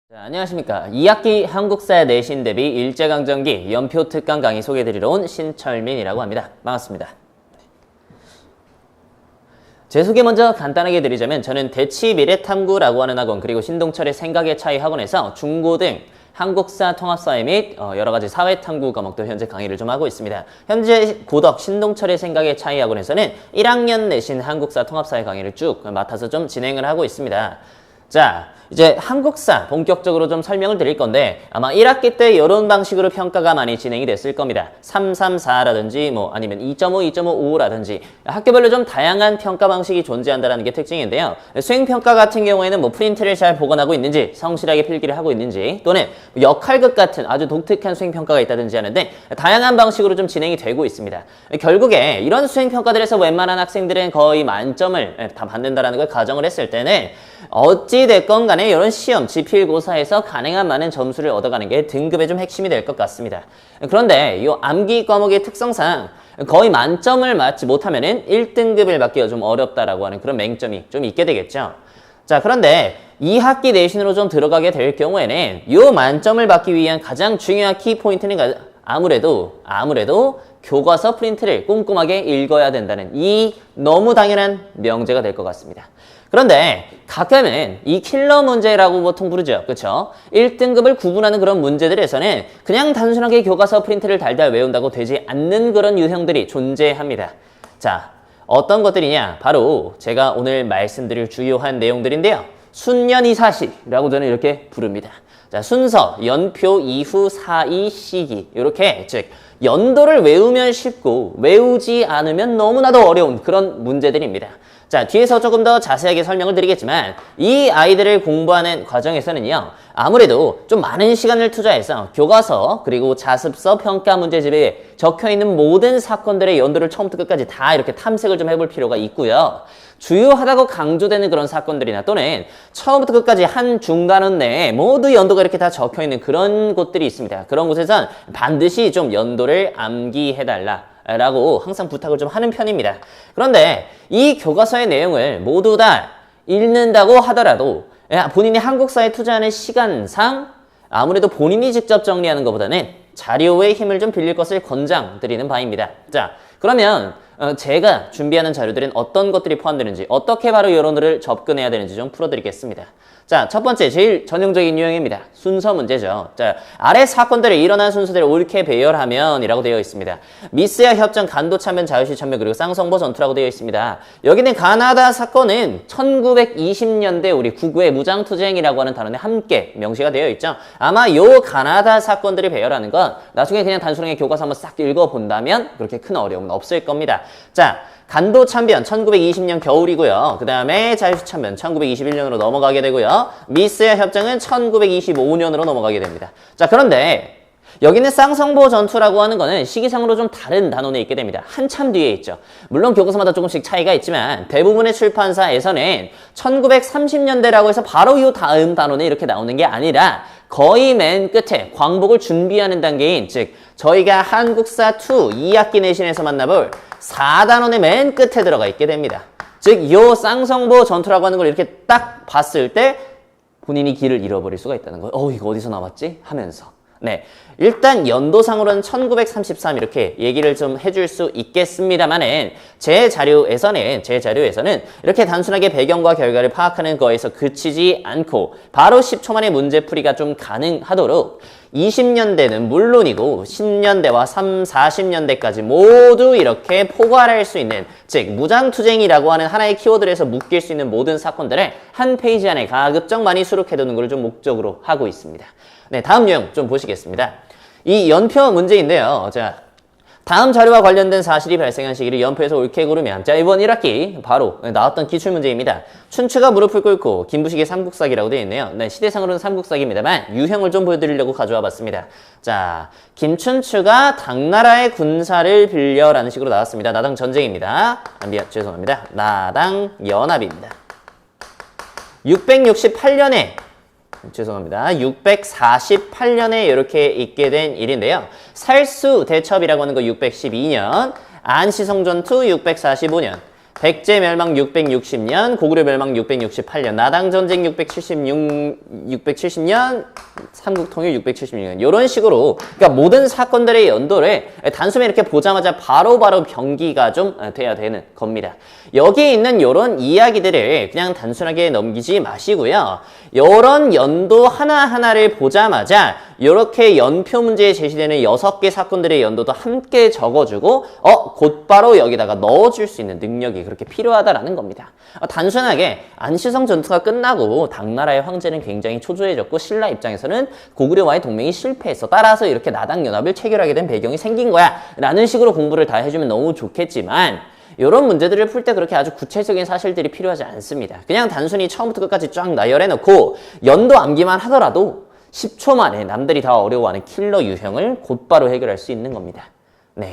자, 안녕하십니까. 2학기 한국사 내신 대비 일제강점기 연표 특강 강의 소개해드리러 온 신철민이라고 합니다. 반갑습니다. 제 소개 먼저 간단하게 드리자면 저는 대치미래탐구라고 하는 학원 그리고 신동철의 생각의 차이 학원에서 중고등 한국사, 통합사회 및 여러 가지 사회탐구 과목도 현재 강의를 좀 하고 있습니다. 현재 고덕 신동철의 생각의 차이 학원에서는 1학년 내신 한국사, 통합사회 강의를 쭉 맡아서 좀 진행을 하고 있습니다. 자, 이제 한국사 본격적으로 좀 설명을 드릴 건데 아마 1학기 때 이런 방식으로 평가가 많이 진행이 됐을 겁니다. 334라든지 뭐 아니면 2.5, 2.55라든지 학교별로 좀 다양한 평가 방식이 존재한다는 게 특징인데요. 수행평가 같은 경우에는 뭐 프린트를 잘 보관하고 있는지 성실하게 필기를 하고 있는지 또는 역할극 같은 아주 독특한 수행평가가 있다든지 하는데 다양한 방식으로 좀 진행이 되고 있습니다. 결국에 이런 수행평가들에서 웬만한 학생들은 거의 만점을 다 받는다는 걸 가정을 했을 때는 어찌됐건 간에 이런 시험, 지필고사에서 가능한 많은 점수를 얻어가는 게 등급의 좀 핵심이 될 것 같습니다. 그런데 이 암기 과목의 특성상 거의 만점을 맞지 못하면은 1등급을 받기가 좀 어렵다라고 하는 그런 맹점이 좀 있게 되겠죠. 자, 그런데 2학기 내신으로 좀 들어가게 될 경우에는 이 만점을 받기 위한 가장 중요한 키포인트는 아무래도 교과서 프린트를 꼼꼼하게 읽어야 된다는 이 너무 당연한 명제가 될 것 같습니다. 그런데 가끔은 이 킬러 문제라고 보통 부르죠. 그렇죠? 1등급을 구분하는 그런 문제들에서는 그냥 단순하게 교과서 프린트를 달달 외운다고 되지 않는 그런 유형들이 존재합니다. 자, 어떤 것들이냐? 바로 제가 오늘 말씀드릴 주요한 내용들인데요. 순연이사시라고 저는 이렇게 부릅니다. 자, 순서, 연표, 이후, 사이, 시기 이렇게 즉 연도를 외우면 쉽고 외우지 않으면 너무나도 어려운 그런 문제들입니다. 자, 뒤에서 조금 더 자세하게 설명을 드리겠지만 이 아이들을 공부하는 과정에서는요. 아무래도 좀 많은 시간을 투자해서 교과서 그리고 자습서 평가 문제집에 적혀있는 모든 사건들의 연도를 처음부터 끝까지 다 이렇게 탐색을 좀 해볼 필요가 있고요. 주요하다고 강조되는 그런 사건들이나 또는 처음부터 끝까지 한 중단원 내에 모두 연도가 이렇게 다 적혀있는 그런 곳들이 있습니다. 그런 곳에선 반드시 좀 연도를 암기해달라 라고 항상 부탁을 좀 하는 편입니다. 그런데 이 교과서의 내용을 모두 다 읽는다고 하더라도 본인이 한국사에 투자하는 시간상 아무래도 본인이 직접 정리하는 것보다는 자료의 힘을 좀 빌릴 것을 권장드리는 바입니다. 자, 그러면 제가 준비하는 자료들은 어떤 것들이 포함되는지 어떻게 바로 여론을 접근해야 되는지 좀 풀어드리겠습니다. 자, 첫 번째 제일 전형적인 유형입니다. 순서 문제죠. 자, 아래 사건들이 일어난 순서대로 옳게 배열하면 이라고 되어 있습니다. 미스야 협정, 간도 참변, 자유시 참변 그리고 쌍성보 전투라고 되어 있습니다. 여기는 가나다 사건은 1920년대 우리 구구의 무장투쟁이라고 하는 단원에 함께 명시가 되어 있죠. 아마 요 가나다 사건들이 배열하는 건 나중에 그냥 단순하게 교과서 한번 싹 읽어본다면 그렇게 큰 어려움은 없을 겁니다. 자, 간도 참변 1920년 겨울이고요. 그 다음에 자유시 참변 1921년으로 넘어가게 되고요. 미스야 협정은 1925년으로 넘어가게 됩니다. 자, 그런데 여기는 쌍성보 전투라고 하는 거는 시기상으로 좀 다른 단원에 있게 됩니다. 한참 뒤에 있죠. 물론 교과서마다 조금씩 차이가 있지만 대부분의 출판사에서는 1930년대라고 해서 바로 이 다음 단원에 이렇게 나오는 게 아니라 거의 맨 끝에 광복을 준비하는 단계인 즉 저희가 한국사 2 2학기 내신에서 만나볼 4단원의 맨 끝에 들어가 있게 됩니다. 즉, 요 쌍성보 전투라고 하는 걸 이렇게 딱 봤을 때 본인이 길을 잃어버릴 수가 있다는 거예요. 이거 어디서 나왔지? 하면서. 네. 일단 연도상으로는 1933 이렇게 얘기를 좀 해줄 수 있겠습니다만은 제 자료에서는 이렇게 단순하게 배경과 결과를 파악하는 거에서 그치지 않고 바로 10초 만에 문제풀이가 좀 가능하도록 20년대는 물론이고 10년대와 40년대까지 모두 이렇게 포괄할 수 있는 즉 무장투쟁이라고 하는 하나의 키워드에서 묶일 수 있는 모든 사건들을 한 페이지 안에 가급적 많이 수록해두는 것을 좀 목적으로 하고 있습니다. 네, 다음 유형 좀 보시겠습니다. 이 연표 문제인데요. 자, 다음 자료와 관련된 사실이 발생한 시기를 연표에서 옳게 고르면 자, 이번 1학기 바로 나왔던 기출문제입니다. 춘추가 무릎을 꿇고 김부식의 삼국사기라고 되어 있네요. 네, 시대상으로는 삼국사기입니다만 유형을 좀 보여드리려고 가져와 봤습니다. 자, 김춘추가 당나라의 군사를 빌려라는 식으로 나왔습니다. 나당 전쟁입니다. 죄송합니다. 나당 연합입니다. 668년에 648년에 이렇게 있게 된 일인데요. 살수 대첩이라고 하는 거 612년, 안시성전투 645년, 백제 멸망 660년, 고구려 멸망 668년, 나당 전쟁 670년, 삼국 통일 676년. 이런 식으로 그러니까 모든 사건들의 연도를 단숨에 이렇게 보자마자 바로바로 병기가 좀 돼야 되는 겁니다. 여기에 있는 이런 이야기들을 그냥 단순하게 넘기지 마시고요. 이런 연도 하나하나를 보자마자 이렇게 연표 문제에 제시되는 6개 사건들의 연도도 함께 적어주고 곧바로 여기다가 넣어줄 수 있는 능력이 그렇게 필요하다라는 겁니다. 단순하게 안시성 전투가 끝나고 당나라의 황제는 굉장히 초조해졌고 신라 입장에서는 고구려와의 동맹이 실패했어. 따라서 이렇게 나당연합을 체결하게 된 배경이 생긴 거야. 라는 식으로 공부를 다 해주면 너무 좋겠지만 이런 문제들을 풀 때 그렇게 아주 구체적인 사실들이 필요하지 않습니다. 그냥 단순히 처음부터 끝까지 쫙 나열해놓고 연도 암기만 하더라도 10초 만에 남들이 다 어려워하는 킬러 유형을 곧바로 해결할 수 있는 겁니다. 네,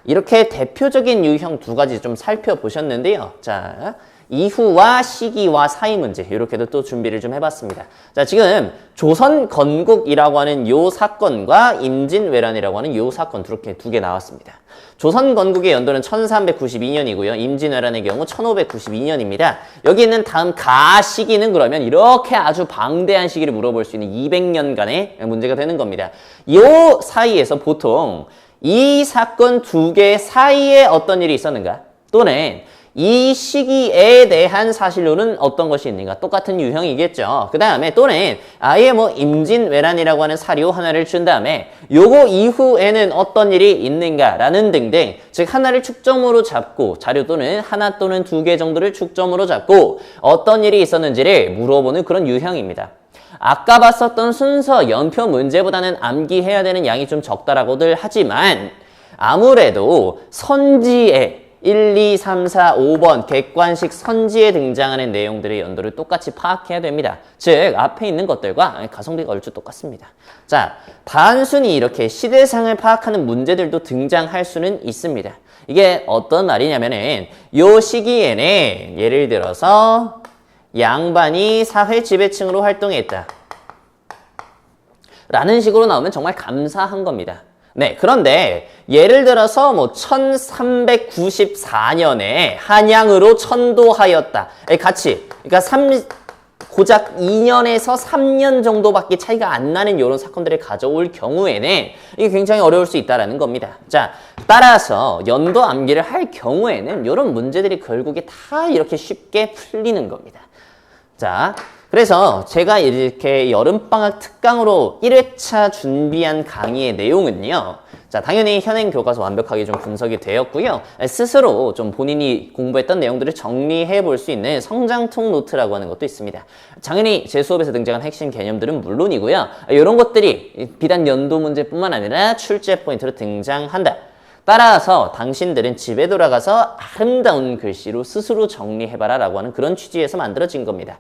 이렇게 대표적인 유형 두 가지 좀 살펴보셨는데요. 자, 이후와 시기와 사이 문제 이렇게도 또 준비를 좀 해봤습니다. 자, 지금 조선 건국이라고 하는 요 사건과 임진왜란이라고 하는 요 사건 이렇게 두 개 나왔습니다. 조선 건국의 연도는 1392년이고요. 임진왜란의 경우 1592년입니다. 여기 있는 다음 가 시기는 그러면 이렇게 아주 방대한 시기를 물어볼 수 있는 200년간의 문제가 되는 겁니다. 요 사이에서 보통 이 사건 두 개 사이에 어떤 일이 있었는가? 또는 이 시기에 대한 사실로는 어떤 것이 있는가? 똑같은 유형이겠죠. 그 다음에 또는 아예 뭐 임진왜란이라고 하는 사료 하나를 준 다음에 요거 이후에는 어떤 일이 있는가라는 등등, 즉 하나를 축점으로 잡고 자료 또는 하나 또는 두 개 정도를 축점으로 잡고 어떤 일이 있었는지를 물어보는 그런 유형입니다. 아까 봤었던 순서 연표 문제보다는 암기해야 되는 양이 좀 적다라고들 하지만 아무래도 선지에 1, 2, 3, 4, 5번 객관식 선지에 등장하는 내용들의 연도를 똑같이 파악해야 됩니다. 즉 앞에 있는 것들과 가성비가 얼추 똑같습니다. 자, 단순히 이렇게 시대상을 파악하는 문제들도 등장할 수는 있습니다. 이게 어떤 말이냐면은 요 시기에는 예를 들어서 양반이 사회 지배층으로 활동했다 라는 식으로 나오면 정말 감사한 겁니다. 네, 그런데 예를 들어서 뭐 1394년에 한양으로 천도하였다. 같이 그러니까 고작 2년에서 3년 정도밖에 차이가 안 나는 이런 사건들을 가져올 경우에는 이게 굉장히 어려울 수 있다는 겁니다. 자, 따라서 연도 암기를 할 경우에는 이런 문제들이 결국에 다 이렇게 쉽게 풀리는 겁니다. 자, 그래서 제가 이렇게 여름방학 특강으로 1회차 준비한 강의의 내용은요. 자, 당연히 현행 교과서 완벽하게 좀 분석이 되었고요. 스스로 좀 본인이 공부했던 내용들을 정리해 볼 수 있는 성장통 노트라고 하는 것도 있습니다. 당연히 제 수업에서 등장한 핵심 개념들은 물론이고요. 이런 것들이 비단 연도 문제뿐만 아니라 출제 포인트로 등장한다. 따라서 당신들은 집에 돌아가서 아름다운 글씨로 스스로 정리해봐라 라고 하는 그런 취지에서 만들어진 겁니다.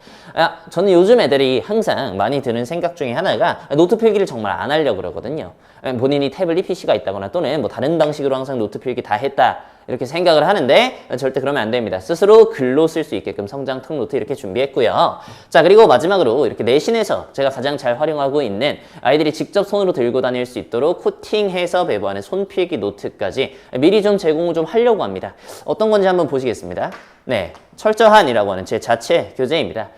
저는 요즘 애들이 항상 많이 드는 생각 중에 하나가 노트 필기를 정말 안 하려고 그러거든요. 본인이 태블릿 PC가 있다거나 또는 뭐 다른 방식으로 항상 노트 필기 다 했다 이렇게 생각을 하는데 절대 그러면 안 됩니다. 스스로 글로 쓸 수 있게끔 성장통 노트 이렇게 준비했고요. 자, 그리고 마지막으로 이렇게 내신에서 제가 가장 잘 활용하고 있는 아이들이 직접 손으로 들고 다닐 수 있도록 코팅해서 배부하는 손필기 노트까지 미리 좀 제공을 좀 하려고 합니다. 어떤 건지 한번 보시겠습니다. 네, 철저한이라고 하는 제 자체 교재입니다.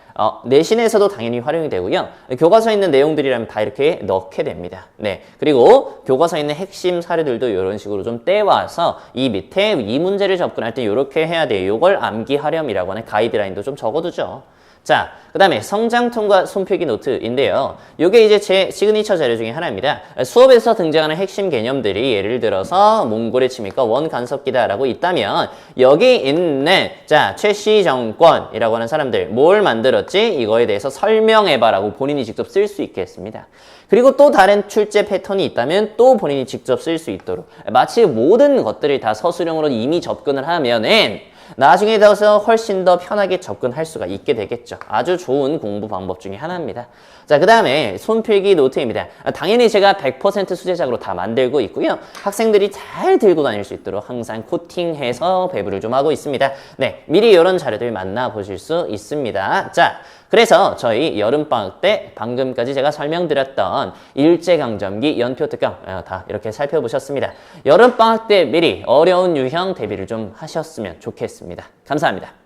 내신에서도 당연히 활용이 되고요. 교과서에 있는 내용들이라면 다 이렇게 넣게 됩니다. 네, 그리고 교과서에 있는 핵심 사례들도 이런 식으로 좀 떼와서 이 밑에 이 문제를 접근할 때 이렇게 해야 돼요. 이걸 암기하렴이라고 하는 가이드라인도 좀 적어두죠. 자, 그 다음에 성장통과 손필기 노트인데요. 이게 이제 제 시그니처 자료 중에 하나입니다. 수업에서 등장하는 핵심 개념들이 예를 들어서 몽골의 침입과 원간섭기다라고 있다면 여기 있는 자 최씨 정권이라고 하는 사람들 뭘 만들었지? 이거에 대해서 설명해봐라고 본인이 직접 쓸 수 있게 했습니다. 그리고 또 다른 출제 패턴이 있다면 또 본인이 직접 쓸 수 있도록 마치 모든 것들을 다 서술형으로 이미 접근을 하면은 나중에 들어서 훨씬 더 편하게 접근할 수가 있게 되겠죠. 아주 좋은 공부 방법 중에 하나입니다. 자, 그 다음에 손필기 노트입니다. 당연히 제가 100% 수제작으로 다 만들고 있고요. 학생들이 잘 들고 다닐 수 있도록 항상 코팅해서 배부를 좀 하고 있습니다. 네, 미리 이런 자료들 만나보실 수 있습니다. 자, 그래서 저희 여름방학 때 방금까지 제가 설명드렸던 일제강점기 연표특강 다 이렇게 살펴보셨습니다. 여름방학 때 미리 어려운 유형 대비를 좀 하셨으면 좋겠습니다. 감사합니다.